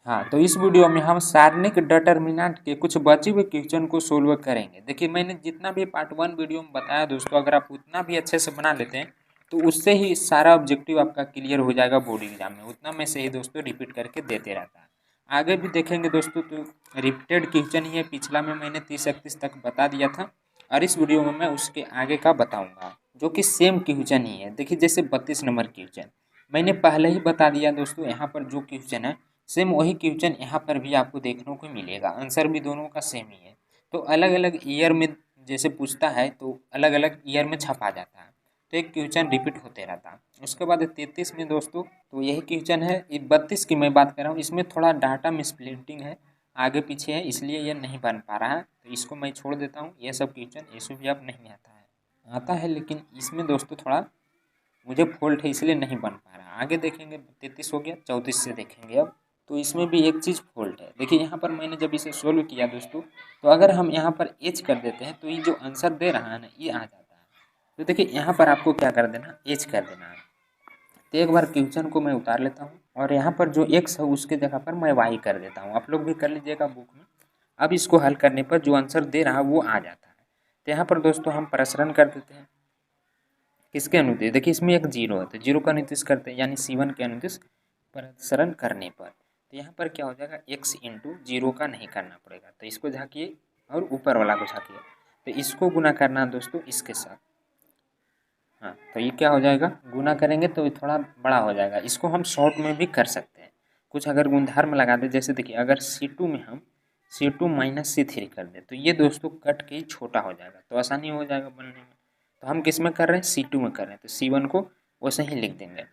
हाँ, तो इस वीडियो में हम सारणिक डिटर्मिनेंट के कुछ बचे हुए क्वेश्चन को सोल्व करेंगे। देखिए मैंने जितना भी पार्ट 1 वीडियो में बताया दोस्तों, अगर आप उतना भी अच्छे से बना लेते हैं तो उससे ही सारा ऑब्जेक्टिव आपका क्लियर हो जाएगा बोर्ड एग्जाम में। उतना में से ही दोस्तों रिपीट करके देते रहता है। आगे भी देखेंगे दोस्तों तो रिपीटेड क्वेश्चन ही है। पिछला में मैंने 30-31 तक बता दिया था और इस वीडियो में मैं उसके आगे का बताऊँगा जो कि सेम क्वेश्चन ही है। देखिए जैसे 32 नंबर क्वेश्चन मैंने पहले ही बता दिया दोस्तों, यहाँ पर जो क्वेश्चन है सेम वही क्वेश्चन यहाँ पर भी आपको देखने को मिलेगा। आंसर भी दोनों का सेम ही है। तो अलग अलग ईयर में जैसे पूछता है तो अलग अलग ईयर में छपा जाता है, तो एक क्वेश्चन रिपीट होते रहता है। उसके बाद 33 में दोस्तों तो यही क्वेश्चन है। 32 की मैं बात कर रहा हूँ, इसमें थोड़ा डाटा मिसप्रिंटिंग है, आगे पीछे है, इसलिए यह नहीं बन पा रहा है, तो इसको मैं छोड़ देता हूँ। ये सब क्वेश्चन इसमें भी अब नहीं आता है, लेकिन इसमें दोस्तों थोड़ा मुझे फॉल्ट है इसलिए नहीं बन पा रहा। आगे देखेंगे 33 हो गया, 34 से देखेंगे अब। तो इसमें भी एक चीज़ फॉल्ट है। देखिए यहाँ पर मैंने जब इसे सोल्व किया दोस्तों, तो अगर हम यहाँ पर एच कर देते हैं तो ये जो आंसर दे रहा है ना ये आ जाता है। तो देखिए यहाँ पर आपको क्या कर देना, एच कर देना है। तो एक बार क्वेश्चन को मैं उतार लेता हूँ और यहाँ पर जो एक्स है उसके जगह पर मैं वाई कर देता हूँ। आप लोग भी कर लीजिएगा बुक में। अब इसको हल करने पर जो आंसर दे रहा है वो आ जाता है। तो यहाँ पर दोस्तों हम प्रसरण कर देते हैं। किसके अनुदिश, देखिए इसमें एक जीरो है तो जीरो का अनुदिश करते हैं, यानी C1 के अनुदिश प्रसरण करने पर तो यहाँ पर क्या हो जाएगा, x इंटू जीरो का नहीं करना पड़ेगा, तो इसको झाँकिए और ऊपर वाला को झाँकिए। तो इसको गुना करना दोस्तों इसके साथ। हाँ, तो ये क्या हो जाएगा, गुना करेंगे तो ये थोड़ा बड़ा हो जाएगा। इसको हम शॉर्ट में भी कर सकते हैं, कुछ अगर गुणधर्म लगा दें। जैसे देखिए अगर C2 में हम C2 माइनस C3 कर दें तो ये दोस्तों कट के ही छोटा हो जाएगा, तो आसानी हो जाएगा बनने में। तो हम किस में कर रहे हैं, C2 में कर रहे हैं, तो C1 को वैसे ही लिख देंगे।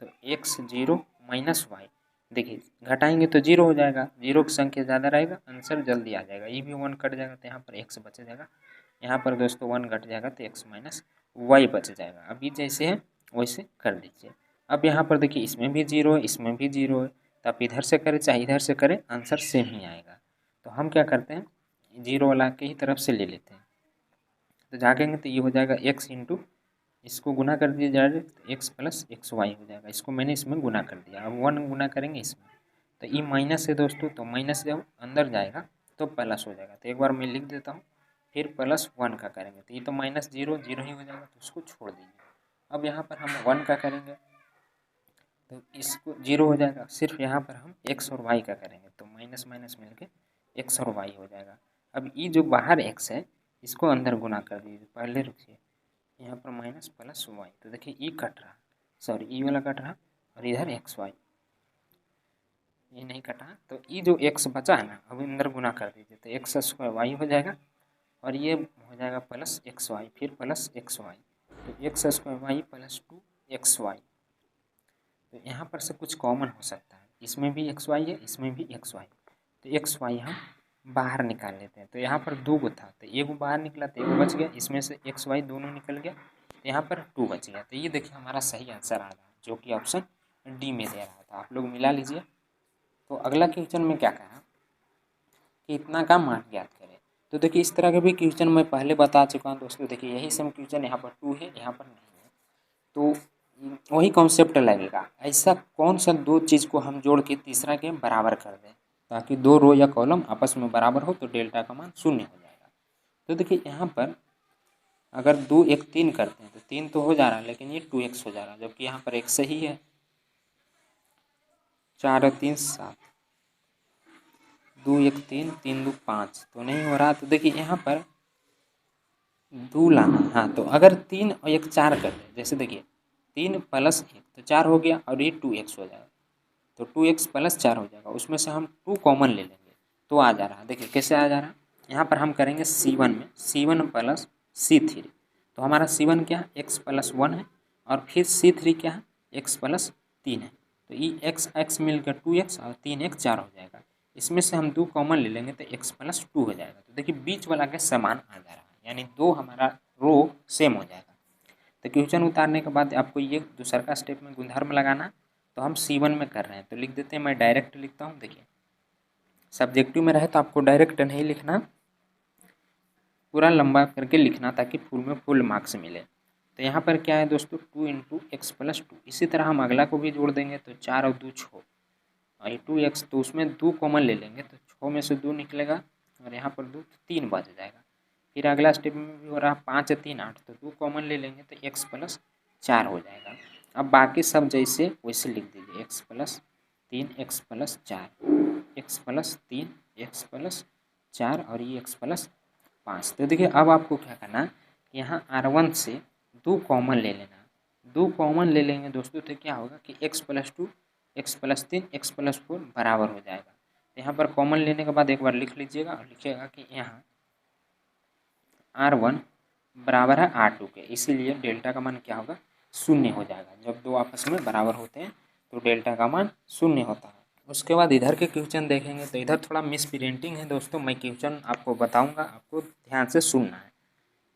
तो x जीरो माइनस वाई, देखिए घटाएंगे तो जीरो हो जाएगा, जीरो की संख्या ज़्यादा रहेगा आंसर जल्दी आ जाएगा। ये भी 1 कट जाएगा तो यहाँ पर x बच जाएगा, यहाँ पर दोस्तों 1 घट जाएगा तो x माइनस वाई बच जाएगा। अभी जैसे है वैसे कर दीजिए। अब यहाँ पर देखिए इसमें भी जीरो है, इसमें भी जीरो है, तो आप इधर से करें चाहे इधर से करें आंसर सेम ही आएगा। तो हम क्या करते हैं, जीरो वाला के ही तरफ से ले लेते हैं। तो झाँकेंगे तो ये हो जाएगा x इंटू, इसको गुना कर दिया जाए तो x प्लस एक्स वाई हो जाएगा। इसको मैंने इसमें गुना कर दिया, अब 1 गुना करेंगे इसमें, तो ये माइनस है दोस्तों, तो माइनस जब अंदर जाएगा तो प्लस हो जाएगा। तो एक बार मैं लिख देता हूँ, फिर +1 का करेंगे तो ये तो माइनस जीरो जीरो ही हो जाएगा, तो उसको छोड़ दीजिए। अब यहाँ पर हम 1 का करेंगे तो इसको जीरो हो जाएगा। सिर्फ यहाँ पर हम x और y का करेंगे तो माइनस माइनस मिल के एक्स और y हो जाएगा। अब ये जो बाहर x है इसको अंदर गुना कर दीजिए। पहले रुकिए, यहाँ पर माइनस प्लस वाई, तो देखिए ई कट रहा, सॉरी ई वाला कट रहा और इधर एक्स वाई, ये नहीं कटा। तो ये जो एक्स बचा है ना अब अंदर गुना कर दीजिए, तो एक्स स्क्वायर वाई हो जाएगा और ये हो जाएगा प्लस एक्स वाई, फिर प्लस एक्स वाई, तो X square Y plus 2xy। तो यहाँ पर से कुछ कॉमन हो सकता है, इसमें भी एक्स वाई है इसमें भी एक्स वाई, तो एक्स वाई हम बाहर निकाल लेते हैं। तो यहाँ पर 2 गो था तो एक बाहर निकला तो एक बच गया, इसमें से एक्स वाई दोनों निकल गया, तो यहाँ पर 2 बच गया। तो ये देखिए हमारा सही आंसर आ रहा है जो कि ऑप्शन डी में दे रहा था। आप लोग मिला लीजिए। तो अगला क्वेश्चन में क्या कहा कि इतना का मान ज्ञात करें। तो देखिए इस तरह के भी क्वेश्चन मैं पहले बता चुका हूँ दोस्तों। देखिए यही सेम क्वेश्चन यहाँ पर 2 है यहाँ पर नहीं है, तो वही कॉन्सेप्ट लगेगा। ऐसा कौन सा दो चीज़ को हम जोड़ के तीसरा के बराबर कर दें ताकि दो रो या कॉलम आपस में बराबर हो तो डेल्टा का मान 0 हो जाएगा। तो देखिए यहाँ पर अगर 2 1 3 करते हैं तो 3 तो हो जा रहा है, लेकिन ये 2x हो जा रहा है, जबकि यहाँ पर x सही है। 4 और 3 7, 2 1 3, 3 2 5 तो नहीं हो रहा। तो देखिए यहाँ पर 2 लाना, हाँ तो अगर 3 और 1 4 कर दें, जैसे देखिए 3 प्लस 1 तो 4 हो गया और ये 2x हो जाएगा, तो 2x प्लस 4 हो जाएगा। उसमें से हम 2 कॉमन ले लेंगे तो आ जा रहा है। देखिए कैसे आ जा रहा है, यहाँ पर हम करेंगे C1 में C1 प्लस C3, तो हमारा C1 क्या है x प्लस 1 है और फिर C3 क्या है x प्लस 3 है, तो ये x मिलकर 2x और 3x 4 हो जाएगा। इसमें से हम 2 कॉमन ले लेंगे तो x प्लस 2 हो जाएगा। तो देखिए बीच वाला के समान आ जा रहा है, यानी 2 हमारा रो सेम हो जाएगा। तो क्वेश्चन उतारने के बाद आपको ये दूसरा का स्टेप में गुणधर्म लगाना, तो हम C1 में कर रहे हैं तो लिख देते हैं। मैं डायरेक्ट लिखता हूँ। देखिए सब्जेक्टिव में रहे तो आपको डायरेक्ट नहीं लिखना, पूरा लंबा करके लिखना ताकि फुल में फुल मार्क्स मिले। तो यहाँ पर क्या है दोस्तों 2 इंटू एक्स प्लस 2, इसी तरह हम अगला को भी जोड़ देंगे तो 4 और 2 6 और 2x, तो उसमें 2 कॉमन ले लेंगे तो 6 में से 2 निकलेगा और यहाँ पर 2 तो 3 बच जाएगा। फिर अगला स्टेप में भी हो रहा 5 3 8, तो 2 कॉमन ले लेंगे तो x प्लस 4 हो जाएगा। अब बाकी सब जैसे वैसे लिख दीजिए, x plus 3 x plus 4, x plus 3 x plus 4 और ये x प्लस 5। तो देखिए अब आपको क्या करना है, यहाँ R1 से 2 कॉमन ले लेना। 2 कॉमन ले लेंगे दोस्तों तो क्या होगा कि x plus 2 x plus 3 x plus 4 बराबर हो जाएगा। तो यहाँ पर कॉमन लेने के बाद एक बार लिख लीजिएगा और लिखिएगा कि यहाँ R1 बराबर है R2 के, इसीलिए डेल्टा का मान क्या होगा, शून्य हो जाएगा। जब दो आपस में बराबर होते हैं तो डेल्टा का मान शून्य होता है। उसके बाद इधर के क्वेश्चन देखेंगे तो इधर थोड़ा मिस प्रिंटिंग है दोस्तों, मैं क्वेश्चन आपको बताऊंगा, आपको ध्यान से सुनना है।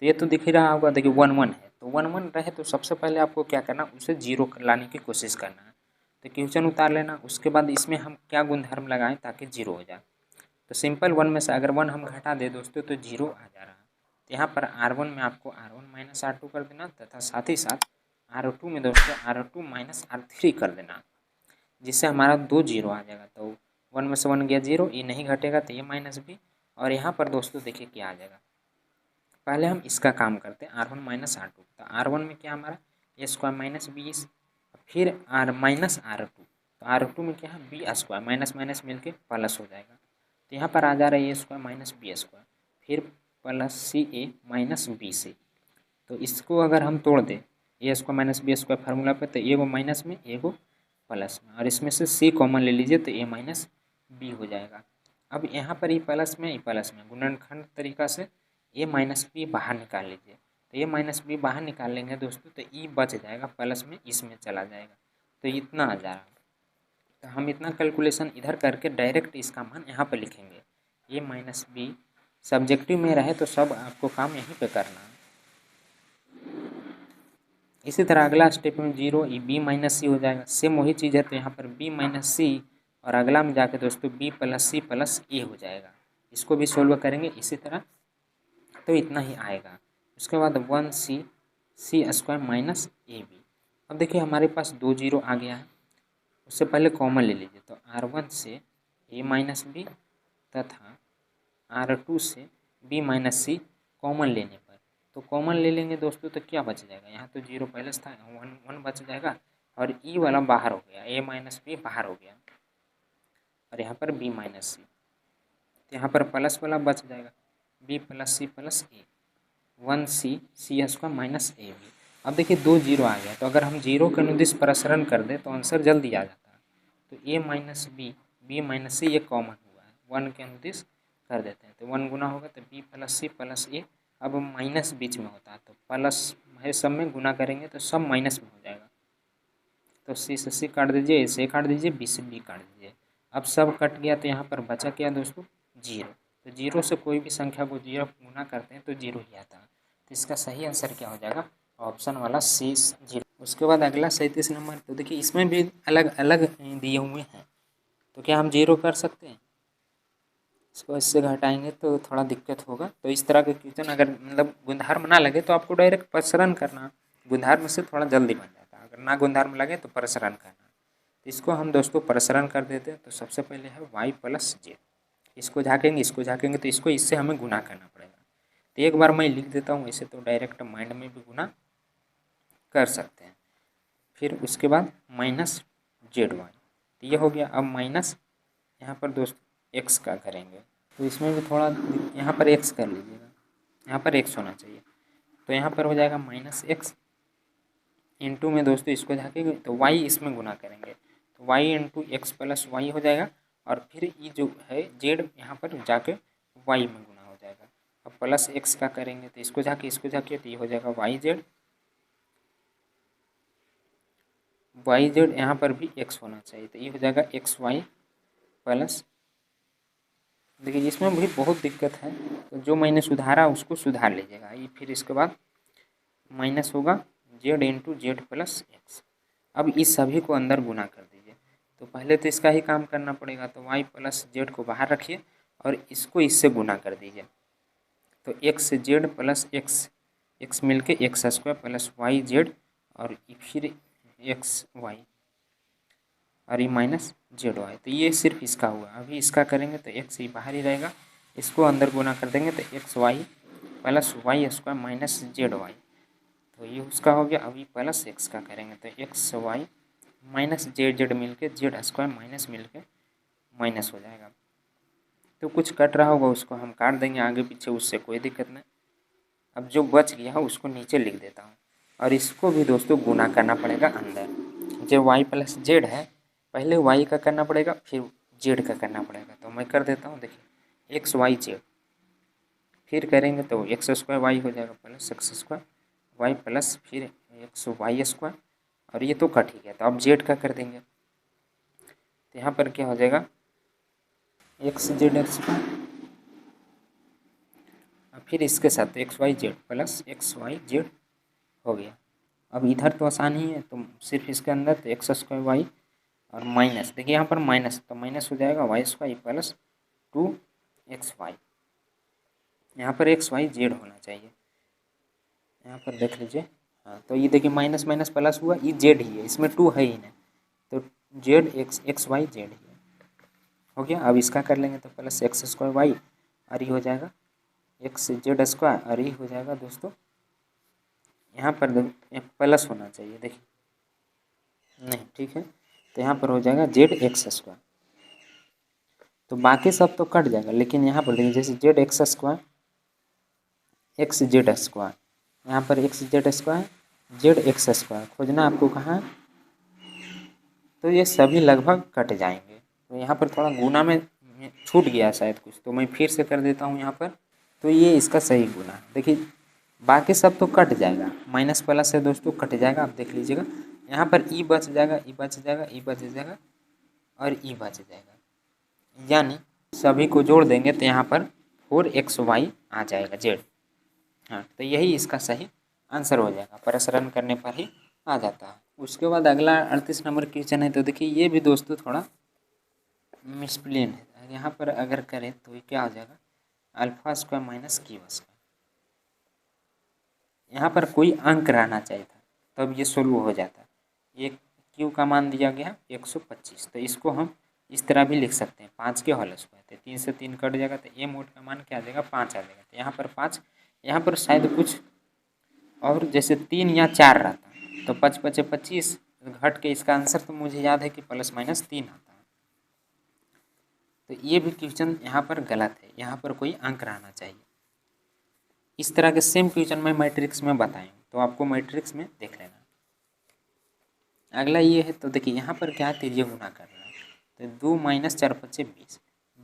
तो ये तो दिख ही रहा होगा, देखिए 1 1 है, तो 1 1 रहे तो सबसे पहले आपको क्या करना, उसे 0 लाने की कोशिश करना है। तो क्वेश्चन उतार लेना, उसके बाद इसमें हम क्या गुणधर्म लगाएं ताकि 0 हो जाए। तो सिंपल 1 में से अगर 1 हम घटा दें दोस्तों तो 0 आ जा रहा है। तो यहाँ पर R1 में आपको R1 माइनस R2 कर देना, तथा साथ ही साथ R2 में दोस्तों R2 माइनस R3 कर देना, जिससे हमारा 2 0 आ जाएगा। तो 1 में से 1 गया 0, ये नहीं घटेगा तो ये माइनस b। और यहाँ पर दोस्तों देखिए क्या आ जाएगा, पहले हम इसका काम करते हैं R1 माइनस R2। तो R1 में क्या हमारा ए स्क्वायर माइनस 20, फिर R माइनस R2, तो R2 में क्या है बी स्क्वायर, माइनस माइनस मिल के प्लस हो जाएगा। तो यहाँ पर आ जा रहा है A square minus B square, फिर plus C A minus B C. तो इसको अगर हम तोड़ दें A square minus B square formula पे, तो ए वो माइनस में ए वो प्लस में, और इसमें से सी कॉमन ले लीजिए तो ए माइनस बी हो जाएगा। अब यहाँ पर ई प्लस में गुणनखंड तरीका से ए माइनस बी बाहर निकाल लीजिए। तो ए माइनस बी बाहर निकाल लेंगे दोस्तों तो ई बच जाएगा, प्लस में इसमें चला जाएगा, तो इतना आ जा रहा है। तो हम इतना कैलकुलेशन इधर करके डायरेक्ट इसका मान यहाँ पर लिखेंगे। ए माइनस बी सब्जेक्टिव में रहे तो सब आपको काम यहीं पे करना है। इसी तरह अगला स्टेप में 0 ये बी माइनस सी हो जाएगा, सेम वही चीज़ है। तो यहाँ पर बी माइनस सी और अगला में जाके दोस्तों बी प्लस सी प्लस ए हो जाएगा। इसको भी सोल्व करेंगे इसी तरह, तो इतना ही आएगा। उसके बाद 1 C C square minus A B. अब देखिए हमारे पास 2 0 आ गया है, उससे पहले कॉमन ले लीजिए। तो R1 से ए माइनस बी तथा R2 से बी माइनस सी कॉमन लेने पर, तो कॉमन ले लेंगे दोस्तों तो क्या बच जाएगा, यहाँ तो 0 पहले था, 1 बच जाएगा और ई वाला बाहर हो गया, ए माइनस बी बाहर हो गया और यहाँ पर बी माइनस सी, तो यहाँ पर प्लस वाला बच जाएगा B plus C plus A, 1 C C square minus A B. अब देखिए 2 0 आ गया, तो अगर हम 0 के अनुदिश प्रसरण कर दें तो आंसर जल्दी आ जाता है। तो ए माइनस बी माइनस सी ये कॉमन हुआ है, 1 के अनुदिश कर देते हैं तो 1 गुना होगा तो बी प्लस सी प्लस ए। अब माइनस बीच में होता है तो प्लस है, सब में गुना करेंगे तो सब माइनस में हो जाएगा। तो सी से सी काट दीजिए, ए से काट दीजिए, बी से बी काट दीजिए। अब सब कट गया तो यहाँ पर बचा क्या दोस्तों 0। तो 0 से कोई भी संख्या को 0 गुना करते हैं तो 0 ही आता है। तो इसका सही आंसर क्या हो जाएगा, ऑप्शन वाला सी 0। उसके बाद अगला 37 नंबर, तो देखिए इसमें भी अलग अलग दिए हुए हैं, तो क्या हम 0 कर सकते हैं, इसको इससे घटाएंगे तो थोड़ा दिक्कत होगा। तो इस तरह के क्वेश्चन अगर मतलब गुणधर्म ना लगे तो आपको डायरेक्ट प्रसरण करना, गुणधर्म से थोड़ा जल्दी बन जाता है, अगर ना गुणधर्म लगे तो प्रसरण करना। तो इसको हम दोस्तों प्रसरण कर देते हैं। तो सबसे पहले है y प्लस जेड, इसको झाँकेंगे तो इसको इससे हमें गुना करना पड़ेगा। तो एक बार मैं लिख देता हूँ, इसे तो डायरेक्ट माइंड में भी गुना कर सकते हैं। फिर उसके बाद माइनस जेड वाई, तो ये हो गया। अब माइनस यहाँ पर दोस्तों एक्स का करेंगे, तो इसमें भी थोड़ा यहाँ पर एक्स कर लीजिएगा, यहाँ पर एक्स होना चाहिए। तो यहाँ पर हो जाएगा माइनस एक्स इंटू में दोस्तों इसको झाँकेंगे तो वाई इसमें गुना करेंगे, तो Y into X plus Y हो जाएगा। और फिर ये जो है जेड यहाँ पर जाके वाई में गुना हो जाएगा। अब प्लस एक्स का करेंगे तो इसको झाँके तो ये हो जाएगा वाई जेड यहाँ पर भी एक्स होना चाहिए, तो ये हो जाएगा एक्स वाई प्लस। देखिए इसमें भी बहुत दिक्कत है, तो जो मैंने सुधारा उसको सुधार लीजिएगा। ये फिर इसके बाद माइनस होगा Z into Z plus x. अब इस सभी को अंदर गुना कर दीजिए। तो पहले तो इसका ही काम करना पड़ेगा, तो वाई प्लस जेड को बाहर रखिए और इसको इससे गुना कर दीजिए। तो एक्स जेड प्लस एक्स मिल के X square plus Y Z और फिर एक्स वाई। और ये माइनस जेड वाई। तो ये सिर्फ इसका हुआ। अभी इसका करेंगे तो एक्स ही बाहर ही रहेगा, इसको अंदर गुना कर देंगे तो X Y plus Y square minus Z Y, तो ये उसका हो गया। अभी प्लस एक्स का करेंगे तो X Y minus Z Z मिल के जेड स्क्वायर माइनस मिल के माइनस हो जाएगा। तो कुछ कट रहा होगा उसको हम काट देंगे आगे पीछे, उससे कोई दिक्कत नहीं। अब जो बच गया है उसको नीचे लिख देता हूँ, और इसको भी दोस्तों गुना करना पड़ेगा अंदर। जो वाई प्लस जेड है, पहले वाई का करना पड़ेगा फिर जेड का करना पड़ेगा। तो मैं कर देता हूँ, देखिए एक्स वाई जेड, फिर करेंगे तो एक्स स्क्वायर वाई हो जाएगा plus X square Y plus फिर एक्स वाई स्क्वायर, और ये तो कट ही गया। तो अब जेड का कर देंगे तो यहाँ पर क्या हो जाएगा एक्स जेड स्क्वायर, फिर इसके साथ X Y Z plus X Y Z हो गया। अब इधर तो आसान ही है, तो सिर्फ इसके अंदर तो एक्स स्क्वायर वाई और माइनस, देखिए यहाँ पर माइनस तो माइनस हो जाएगा वाई स्क्वायर प्लस 2xy। यहाँ पर एक्स वाई जेड होना चाहिए, यहाँ पर देख लीजिए। हाँ तो ये देखिए माइनस माइनस प्लस हुआ, ये जेड ही है, इसमें 2 है ही नहीं, तो जेड एक्स वाई जेड ही है, हो गया। अब इसका कर लेंगे तो प्लस एक्स स्क्वायर वाई और ये हो जाएगा एक्स जेड स्क्वायर, और ये हो जाएगा दोस्तों यहाँ पर प्लस होना चाहिए, देखिए नहीं ठीक है, तो यहाँ पर हो जाएगा जेड एक्स स्क्वायर। तो बाकी सब तो कट जाएगा, लेकिन यहाँ पर देखिए जैसे Z x square x Z square, यहाँ पर x Z square Z x square खोजना आपको कहाँ है, तो ये सभी लगभग कट जाएंगे। तो यहाँ पर थोड़ा गुना में छूट गया शायद कुछ, तो मैं फिर से कर देता हूँ यहाँ पर। तो ये इसका सही गुना है, देखिए बाकी सब तो कट जाएगा, माइनस प्लस से दोस्तों कट जाएगा। आप देख लीजिएगा यहाँ पर ई बच जाएगा, ई बच जाएगा, ई बच जाएगा और ई बच जाएगा, यानी सभी को जोड़ देंगे तो यहाँ पर 4xy आ जाएगा जेड। हाँ तो यही इसका सही आंसर हो जाएगा, प्रसरण करने पर ही आ जाता है। उसके बाद अगला 38 नंबर क्वेश्चन है। तो देखिए ये भी दोस्तों थोड़ा मिसप्लेन है, यहाँ पर अगर करें तो ये क्या हो जाएगा alpha square minus Q square. यहाँ पर कोई अंक रहना चाहिए था तब ये सोल्व हो जाता। एक क्यू का मान दिया गया 125, तो इसको हम इस तरह भी लिख सकते हैं 5 के होल स्क्वायर, तो 3 से 3 कट जाएगा तो ए मोड का मान क्या आ जाएगा 5 आ जाएगा। तो यहाँ पर 5, यहाँ पर शायद कुछ और जैसे 3 या 4 रहता तो 5 5 25 घट के इसका आंसर तो मुझे याद है कि प्लस माइनस 3 आता है। तो ये भी क्वेश्चन यहाँ पर गलत है, यहाँ पर कोई अंक रहना चाहिए। इस तरह के सेम क्वेश्चन मैं मैट्रिक्स में बताएँ तो आपको मैट्रिक्स में देख लेना। अगला ये है, तो देखिए यहाँ पर क्या तिर्य गुना कर रहा है, तो 2 माइनस 4 5 20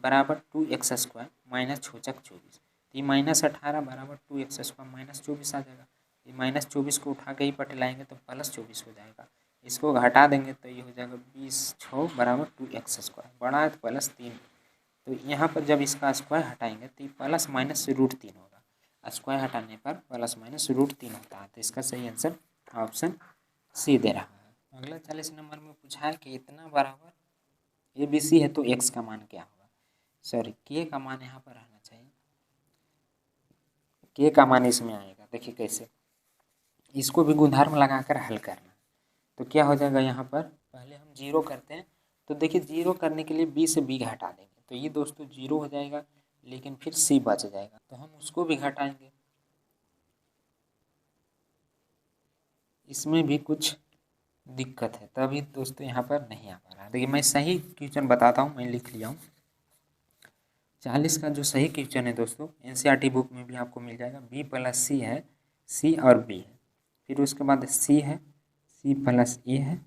बराबर 2x स्क्वायर माइनस 6 चक 24, तो ये माइनस 18 बराबर 2x स्क्वायर माइनस 24 आ जाएगा। ये माइनस 24 को उठा के ही पट लाएंगे तो प्लस 24 हो जाएगा, इसको घटा देंगे तो ये हो जाएगा 20 6 बराबर 2x स्क्वायर, बड़ा है तो प्लस 3, तो यहाँ पर जब इसका स्क्वायर हटाएंगे तो ये प्लस माइनस √3 होगा, स्क्वायर हटाने पर प्लस माइनस √3 होता है। तो इसका सही आंसर ऑप्शन सी दे रहा है। अगला 40 नंबर में पूछा है कि इतना बराबर ए बी सी है तो एक्स का मान क्या होगा। सॉरी के का मान यहाँ पर रहना चाहिए, के का मान इसमें आएगा। देखिए कैसे, इसको भी गुणधर्म लगाकर हल करना। तो क्या हो जाएगा यहाँ पर पहले हम जीरो करते हैं, तो देखिए जीरो करने के लिए बी से बी घटा देंगे तो ये दोस्तों जीरो हो जाएगा, लेकिन फिर सी बच जाएगा तो हम उसको भी घटाएंगे, इसमें भी कुछ दिक्कत है तभी दोस्तों यहाँ पर नहीं आ पा रहा। देखिए मैं सही क्वेश्चन बताता हूँ, मैं लिख लिया हूँ 40 का जो सही क्वेश्चन है दोस्तों एनसीईआरटी बुक में भी आपको मिल जाएगा। बी प्लस सी है, सी और बी है, फिर उसके बाद सी है, सी प्लस ए है,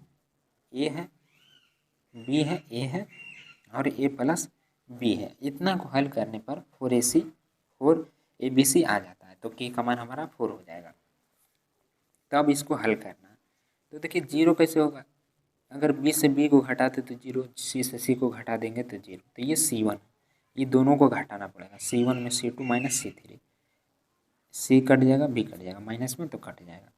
ए है, बी है, ए है और ए प्लस बी है। इतना को हल करने पर 4AC 4ABC आ जाता है, तो के का मान हमारा 4 हो जाएगा। तब इसको हल करना है, तो देखिए जीरो कैसे होगा, अगर बी से बी को घटाते तो जीरो, सी से सी को घटा देंगे तो जीरो, तो ये C1, ये दोनों को घटाना पड़ेगा, C1 में C2 माइनस C3, सी कट जाएगा बी कट जाएगा माइनस में तो कट जाएगा,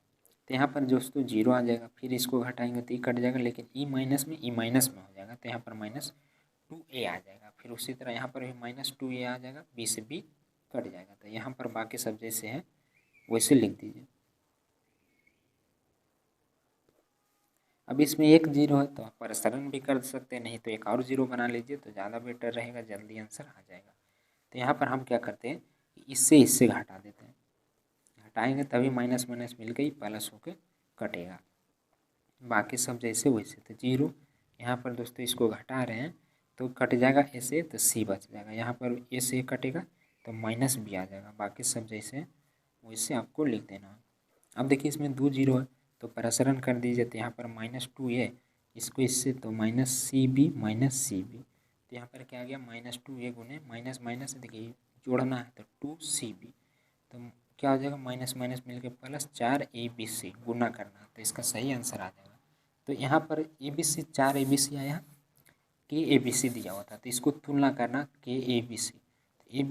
तो यहाँ पर दोस्तों जीरो आ जाएगा, फिर इसको घटाएंगे तो ई कट जाएगा, लेकिन ई माइनस में ई माइनस में हो जाएगा तो यहाँ पर -2a आ जाएगा। फिर उसी तरह यहाँ पर भी -2a आ जाएगा, बी से बी कट जाएगा, तो यहाँ पर बाकी सब जैसे हैं वैसे लिख दीजिए। अब इसमें एक जीरो है तो आप प्रसारण भी कर सकते हैं, नहीं तो एक और जीरो बना लीजिए तो ज़्यादा बेटर रहेगा, जल्दी आंसर आ जाएगा। तो यहाँ पर हम क्या करते हैं, इससे घटा देते हैं, घटाएंगे तभी माइनस माइनस मिल के ही प्लस होके कटेगा। बाकी सब जैसे वैसे तो जीरो, यहाँ पर दोस्तों इसको घटा रहे हैं तो कट जाएगा ए से, तो सी बच जाएगा। यहाँ पर ए से कटेगा तो माइनस बी आ जाएगा। बाकी सब जैसे वैसे आपको लिख देना। अब देखिए इसमें 2 जीरो है तो प्रसारण कर दीजिए, तो यहाँ पर -2a, इसको इससे तो -cb -cb, तो यहाँ पर क्या आ गया -2a गुने माइनस माइनस, देखिए जोड़ना है तो 2cb, तो क्या हो जाएगा माइनस माइनस मिल के प्लस 4abc, गुना करना तो इसका सही आंसर आ जाएगा। तो यहाँ पर abc 4abc आया, के ए बी सी दिया हुआ था तो इसको तुलना करना के A B C, A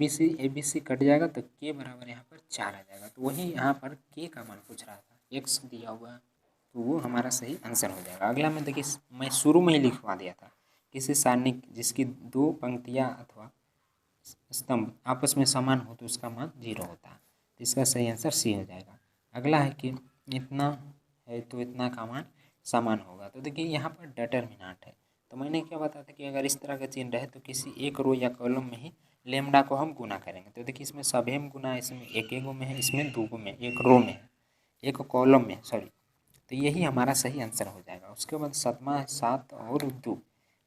B C cut जाएगा तो के बराबर यहाँ पर 4 आ जाएगा। तो वही यहाँ पर के का मान पूछ रहा था, एक्स दिया हुआ है तो वो हमारा सही आंसर हो जाएगा। अगला में देखिए मैं शुरू में ही लिखवा दिया था, किसी सारणी जिसकी 2 पंक्तियाँ अथवा स्तंभ आपस में समान हो तो उसका मान 0 होता है, तो इसका सही आंसर सी हो जाएगा। अगला है कि इतना है तो इतना का मान समान होगा। तो देखिए यहाँ पर डिटरमिनेंट है, तो मैंने क्या बताया था कि अगर इस तरह का चिन्ह रहे तो किसी एक रो या कॉलम में ही लेमडा को हम गुना करेंगे। तो देखिए इसमें सभी में गुना, इसमें एक गो में है, इसमें 2 गो में, एक रो में है, एक कॉलम में, सॉरी, तो यही हमारा सही आंसर हो जाएगा। उसके बाद 7वां है 7 और 2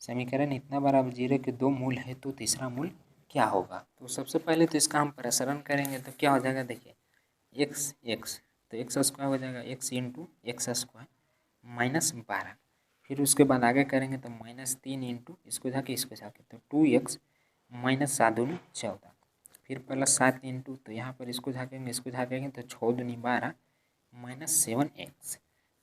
समीकरण इतना बराबर 0 के 2 मूल है तो तीसरा मूल क्या होगा। तो सबसे पहले तो इसका हम प्रसारण करेंगे तो क्या हो जाएगा, देखिए एक्स एक्स, तो एक्स स्क्वायर हो जाएगा, एक्स इंटू एक्स स्क्वायर -12, फिर उसके बाद आगे करेंगे तो -3 इंटू इसको जाके तो 2x -7 दूनी 14, फिर +7 इंटू, तो यहाँ पर इसको झाकेंगे तो 6 दूनी 12 -7x,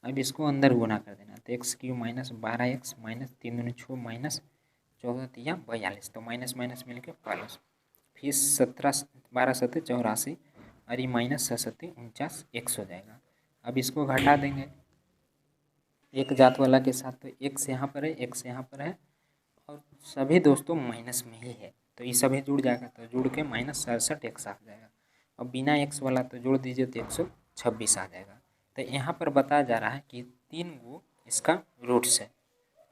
अब इसको अंदर गुना कर देना तो x क्यू -12x -3 दूनी 6 -14 तिया 42, तो माइनस माइनस मिल के प्लस, फिर 17 12 सत्ते 84 और ये -6 सत्ते 49 x हो जाएगा। अब इसको घटा देंगे एक जात वाला के साथ, तो x यहाँ पर है, x यहाँ पर है और सभी दोस्तों माइनस में ही है तो ये सभी जुड़ जाएगा, तो जुड़ के -67x आ जाएगा। और बिना x वाला तो जोड़ दीजिए तो 126 आ जाएगा। तो यहाँ पर बताया जा रहा है कि 3 गो इसका रूट्स है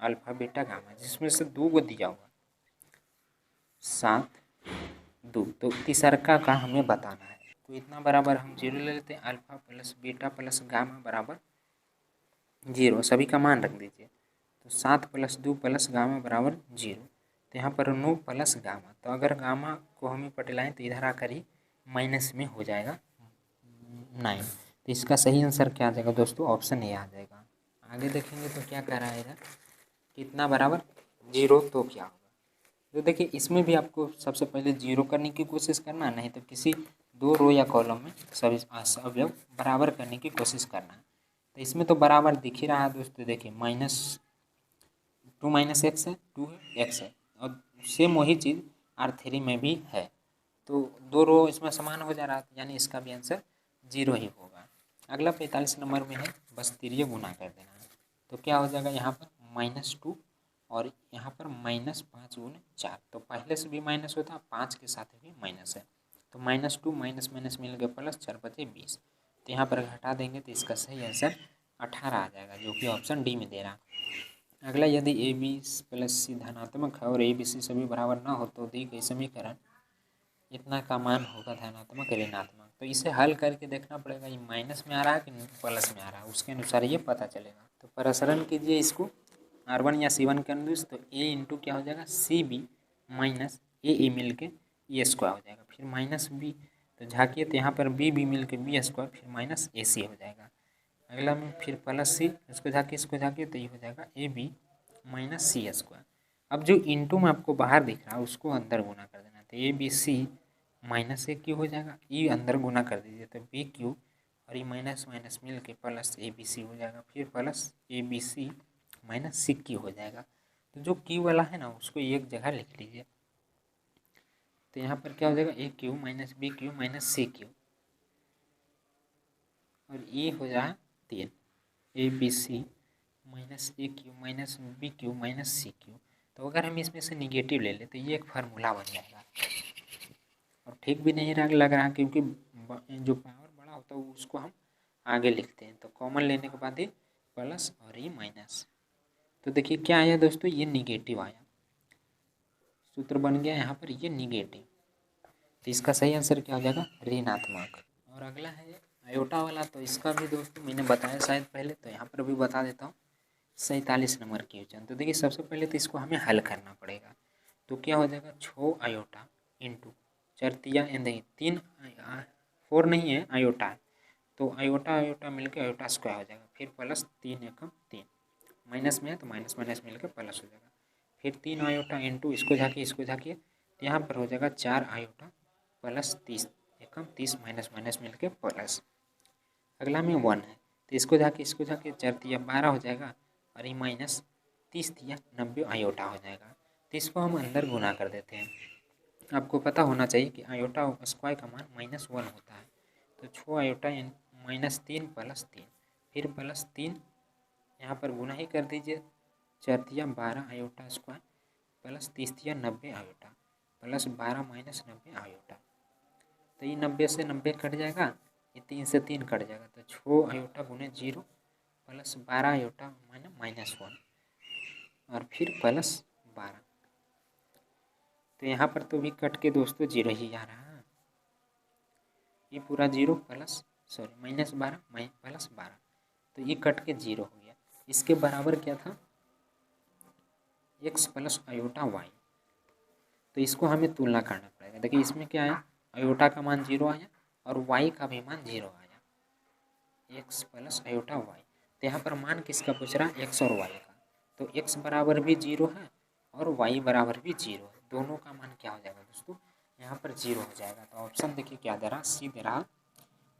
अल्फा बीटा गामा, जिसमें से 2 गो दिया हुआ 7 2, तो तीसरका का हमें बताना है। तो इतना बराबर हम 0 ले लेते हैं, alpha plus beta plus gamma बराबर 0, सभी का मान रख दीजिए। तो 7 + 2 + गामा बराबर 0, तो यहाँ पर 9 + गामा, तो अगर गामा को हम पटलाएँ तो इधर आकर ही माइनस में हो जाएगा 9, तो इसका सही आंसर क्या आ जाएगा दोस्तों, ऑप्शन ए आ जाएगा। आगे देखेंगे तो क्या कह रहा है इधर, कितना बराबर 0 तो क्या होगा। तो देखिए इसमें भी आपको सबसे पहले 0 करने की कोशिश करना, नहीं तो किसी 2 रो या कॉलम में सभी अवयव बराबर करने की कोशिश करना है। तो इसमें तो बराबर दिख ही रहा है दोस्तों, देखिए -2 - x है, 2 है, x है, और सेम वही चीज़ R3 में भी है, तो 2 रो इसमें समान हो जा रहा है, यानी इसका भी आंसर 0 ही होगा। अगला 45 नंबर में है, बस तिरिये गुना कर देना है, तो क्या हो जाएगा यहाँ पर -2 और यहाँ पर -5 × 4, तो पहले से भी माइनस होता है, 5 के साथ भी माइनस है, तो -2 माइनस माइनस मिल गया प्लस, 4 × 5 = 20, तो यहाँ पर घटा देंगे तो इसका सही आंसर 18 आ जाएगा, जो कि ऑप्शन डी में दे रहा। अगला यदि ए बी प्लस सी धनात्मक है और ए बी सी सभी बराबर ना हो तो दी गई समीकरण इतना का मान होगा धनात्मक ऋणात्मक। तो इसे हल करके देखना पड़ेगा ये माइनस में आ रहा है कि प्लस में आ रहा है, उसके अनुसार ये पता चलेगा। तो प्रसारण कीजिए इसको R1 या C1 के अनुसार, तो a इंटू क्या हो जाएगा CB माइनस ए मिल के ए स्क्वायर हो जाएगा, फिर माइनस बी, तो झाँकिए तो यहाँ पर बी मिल के बी स्क्वायर, फिर माइनस AC हो जाएगा। अगला में फिर प्लस सी, इसको झाँकिए तो ये हो जाएगा AB माइनस C स्क्वायर। अब जो इंटू में आपको बाहर दिख रहा है उसको अंदर गुना कर देना, तो ABC माइनस AQ हो जाएगा, ये अंदर गुना कर दीजिए तो BQ और ये माइनस माइनस मिल के प्लस ABC हो जाएगा, फिर प्लस ABC माइनस CQ हो जाएगा। तो जो Q वाला है ना उसको एक जगह लिख लीजिए, तो यहाँ पर क्या हो जाएगा AQ minus BQ minus CQ, और ये हो जाएगा 3 ABC minus AQ minus BQ minus CQ। तो अगर हम इसमें से निगेटिव ले लें तो ये एक फार्मूला बन जाएगा, और ठीक भी नहीं लग रहा क्योंकि जो पावर बड़ा होता है उसको हम आगे लिखते हैं, तो कॉमन लेने के बाद ही प्लस और ये माइनस। तो देखिए क्या आया दोस्तों, ये निगेटिव आया, सूत्र बन गया यहाँ पर ये निगेटिव। तो इसका सही आंसर क्या हो जाएगा, ऋणात्मक। और अगला है आयोटा वाला, तो इसका भी दोस्तों मैंने बताया शायद पहले, तो यहाँ पर भी बता देता हूँ। 47 नंबर क्वेश्चन। तो देखिए सबसे पहले तो इसको हमें हल करना पड़ेगा। तो क्या हो जाएगा, 6 आयोटा इंटू 4 देखिए 3 4 नहीं है, आयोटा है, तो आयोटा आयोटा मिलकर आयोटा स्क्वायर हो जाएगा, फिर प्लस 3 एकम 3, माइनस में है तो माइनस माइनस मिलकर प्लस हो जाएगा, फिर 3 आयोटा इंटू इसको झाँकिए तो यहाँ पर हो जाएगा 4 आयोटा प्लस 30 एकम 30 माइनस माइनस मिलकर प्लस। अगला में 1 है, तो इसको झाँकिए 4 12 हो जाएगा, और ये माइनस 30 90 आयोटा हो जाएगा। तो इसको हम अंदर गुना कर देते हैं। आपको पता होना चाहिए कि आयोटा स्क्वायर का मान -1 होता है। तो 6 आयोटा -3 प्लस 3, फिर प्लस 3 यहाँ पर गुना ही कर दीजिए, 4 12 iota square plus 30 90 iota plus 12 minus 90 iota. तो ये 90 से 90 कट जाएगा, ये 3 से 3 कट जाएगा, तो 6 आयोटा गुने 0 प्लस 12 आयोटा -1 और फिर प्लस 12। तो यहाँ पर तो भी कट के दोस्तों 0 ही आ रहा है, ये पूरा 0 प्लस -12 प्लस 12, तो ये कट के 0 हो गया। इसके बराबर क्या था, x प्लस आयोटा y। तो इसको हमें तुलना करना पड़ेगा। देखिए इसमें क्या है, आयोटा का मान 0 आया और y का भी मान 0 आया, x प्लस आयोटा y। तो यहाँ पर मान किसका पूछ रहा है, x और y का। तो x बराबर भी 0 है और y बराबर भी 0 है, दोनों का मान क्या हो जाएगा दोस्तों, यहाँ पर 0 हो जाएगा। तो ऑप्शन देखिए क्या दे रहा, सी दे रहा,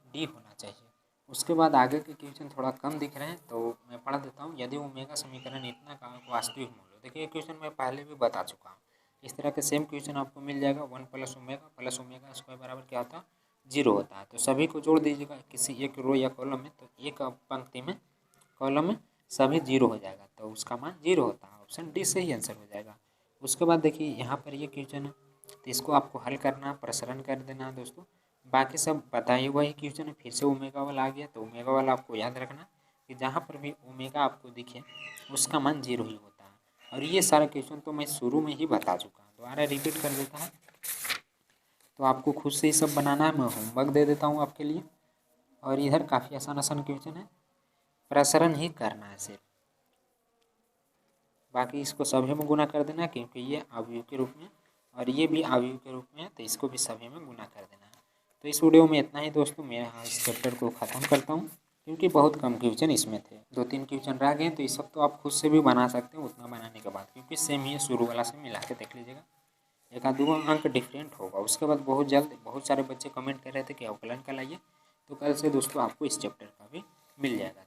डी होना चाहिए। उसके बाद आगे के क्वेश्चन थोड़ा कम दिख रहे हैं, तो मैं पढ़ देता हूँ। यदि ओमेगा समीकरण इतना का वास्तविक मूल्य, देखिए ये क्वेश्चन मैं पहले भी बता चुका हूँ। इस तरह के सेम क्वेश्चन आपको मिल जाएगा। 1 प्लस ओमेगा स्क्वायर बराबर क्या होता है, 0 होता है। तो सभी को जोड़ दीजिएगा किसी एक रो या कॉलम में, तो एक पंक्ति में कॉलम में सभी 0 हो जाएगा, तो उसका मान 0 होता है। ऑप्शन डी सही आंसर हो जाएगा। उसके बाद देखिए यहाँ पर ये क्वेश्चन है, तो इसको आपको हल करना, प्रसरण कर देना दोस्तों। बाकी सब बताइए वही क्वेश्चन है, फिर से ओमेगा वाला आ गया, तो ओमेगा वाला आपको याद रखना कि जहाँ पर भी ओमेगा आपको दिखे उसका मान 0 ही होता है। और ये सारा क्वेश्चन तो मैं शुरू में ही बता चुका हूँ, दोबारा रिपीट कर देता है, तो आपको खुद से ही सब बनाना है। मैं होमवर्क दे देता हूँ आपके लिए। और इधर काफ़ी आसान आसान क्वेश्चन है, प्रसरण ही करना है सिर्फ, बाकी इसको सभी में गुना कर देना, क्योंकि ये अवयव के रूप में और ये भी अवयव के रूप में है, तो इसको भी सभी में गुना कर देना है। तो इस वीडियो में इतना ही दोस्तों, मैं यहाँ इस चैप्टर को ख़त्म करता हूँ, क्योंकि बहुत कम क्वेश्चन इसमें थे, 2-3 क्वेश्चन रह गए। तो ये सब तो आप खुद से भी बना सकते हैं उतना बनाने के बाद, क्योंकि सेम ही है, शुरू वाला से मिला के देख लीजिएगा, 1-2 अंक डिफरेंट होगा। उसके बाद बहुत जल्द बहुत सारे बच्चे कमेंट कर रहे थे कि अवकलन का लाइए, तो कल से दोस्तों आपको इस चैप्टर का भी मिल जाएगा।